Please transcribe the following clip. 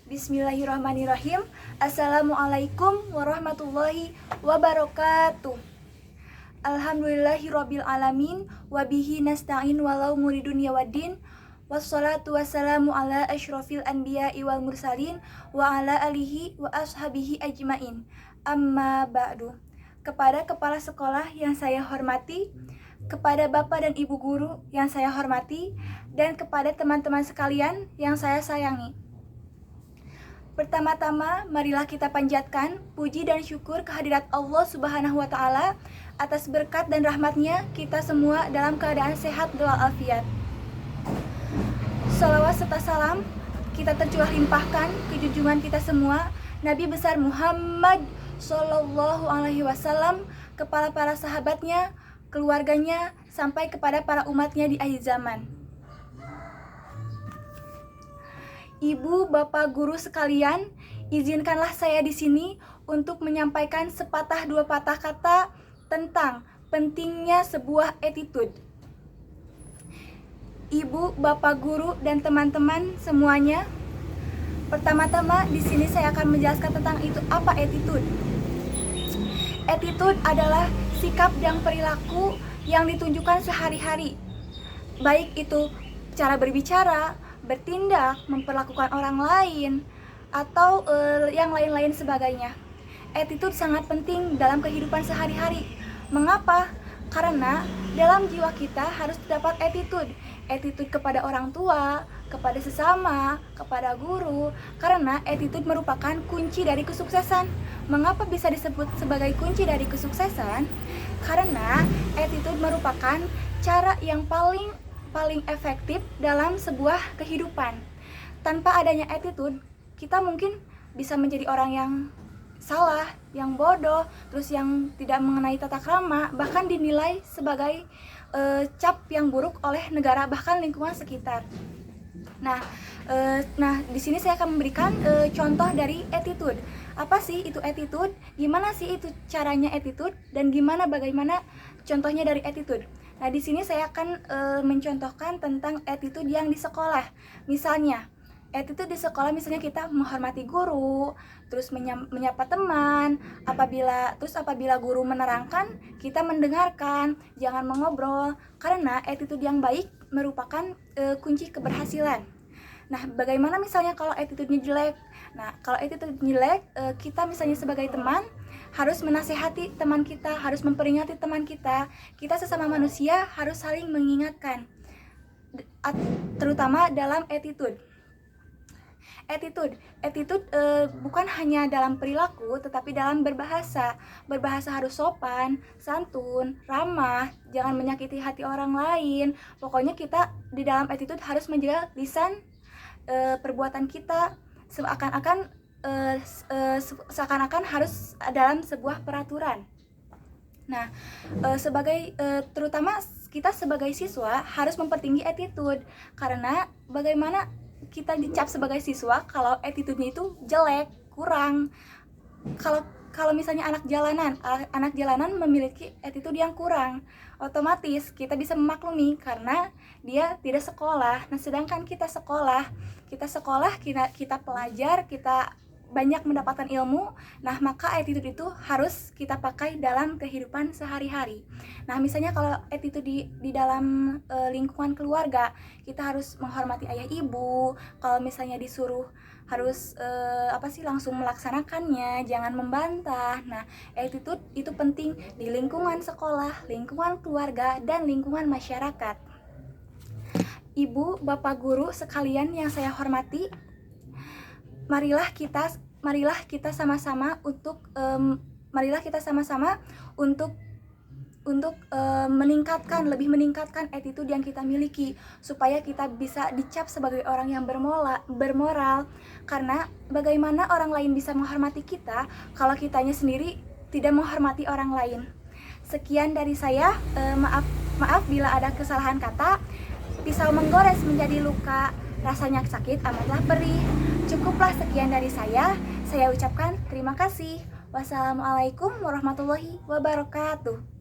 Bismillahirrahmanirrahim. Assalamualaikum warahmatullahi wabarakatuh. Alhamdulillahirabbil alamin wa bihi nasta'in walau muridun yawaddin. Wassalatu wassalamu ala asyrafil anbiya'i wal mursalin wa ala alihi wa ashabihi ajmain. Amma ba'du. Kepada kepala sekolah yang saya hormati, kepada Bapak dan Ibu guru yang saya hormati, dan kepada teman-teman sekalian yang saya sayangi. Pertama-tama, marilah kita panjatkan puji dan syukur kehadirat Allah Subhanahu wa Ta'ala atas berkat dan rahmatnya kita semua dalam keadaan sehat walafiat. Salawat serta salam kita tercurah limpahkan ke junjungan kita semua, Nabi besar Muhammad Sallallahu Alaihi Wasallam, kepala para sahabatnya, keluarganya, sampai kepada para umatnya di akhir zaman. Ibu, bapak, guru sekalian, izinkanlah saya di sini untuk menyampaikan sepatah dua patah kata tentang pentingnya sebuah attitude. Ibu, bapak, guru, dan teman-teman semuanya, pertama-tama di sini saya akan menjelaskan tentang itu apa attitude. Attitude adalah sikap dan perilaku yang ditunjukkan sehari-hari, baik itu cara berbicara, bertindak, memperlakukan orang lain, atau yang lain-lain sebagainya. Attitude sangat penting dalam kehidupan sehari-hari. Mengapa? Karena dalam jiwa kita harus terdapat attitude. Attitude kepada orang tua, kepada sesama, kepada guru. Karena attitude merupakan kunci dari kesuksesan. Mengapa bisa disebut sebagai kunci dari kesuksesan? Karena attitude merupakan cara yang paling efektif dalam sebuah kehidupan. Tanpa adanya attitude, kita mungkin bisa menjadi orang yang salah, yang bodoh, terus yang tidak mengenai tata krama, bahkan dinilai sebagai cap yang buruk oleh negara bahkan lingkungan sekitar. Nah, di sini saya akan memberikan contoh dari attitude. Apa sih itu attitude? Gimana sih itu caranya attitude? Dan bagaimana contohnya dari attitude? Nah, di sini saya akan mencontohkan tentang attitude yang di sekolah. Misalnya, attitude di sekolah misalnya kita menghormati guru, terus menyapa teman, apabila guru menerangkan, kita mendengarkan, jangan mengobrol, karena attitude yang baik merupakan kunci keberhasilan. Nah, bagaimana misalnya kalau attitude-nya jelek? Nah, kalau attitude jelek, kita misalnya sebagai teman harus menasehati teman kita, harus memperingati teman kita. Kita sesama manusia harus saling mengingatkan, terutama dalam attitude. Attitude bukan hanya dalam perilaku, tetapi dalam berbahasa. Berbahasa harus sopan, santun, ramah, jangan menyakiti hati orang lain. Pokoknya kita di dalam attitude harus menjaga lisan perbuatan kita seakan-akan harus dalam sebuah peraturan. Nah, terutama kita sebagai siswa harus mempertinggi attitude, karena bagaimana kita dicap sebagai siswa kalau attitude-nya itu jelek, kurang. Kalau misalnya anak jalanan memiliki attitude yang kurang, otomatis kita bisa memaklumi karena dia tidak sekolah. Nah, sedangkan kita sekolah, kita pelajar, kita banyak mendapatkan ilmu. Nah, maka attitude itu harus kita pakai dalam kehidupan sehari-hari. Nah, misalnya kalau attitude di dalam lingkungan keluarga, kita harus menghormati ayah ibu. Kalau misalnya disuruh harus langsung melaksanakannya, jangan membantah. Nah, attitude itu penting di lingkungan sekolah, lingkungan keluarga, dan lingkungan masyarakat. Ibu, bapak guru sekalian yang saya hormati, marilah kita sama-sama untuk lebih meningkatkan attitude yang kita miliki, supaya kita bisa dicap sebagai orang yang bermoral. Karena bagaimana orang lain bisa menghormati kita kalau kitanya sendiri tidak menghormati orang lain. Sekian dari saya, maaf bila ada kesalahan kata. Pisau menggores menjadi luka, rasanya sakit amatlah perih. Cukuplah sekian dari saya ucapkan terima kasih. Wassalamualaikum warahmatullahi wabarakatuh.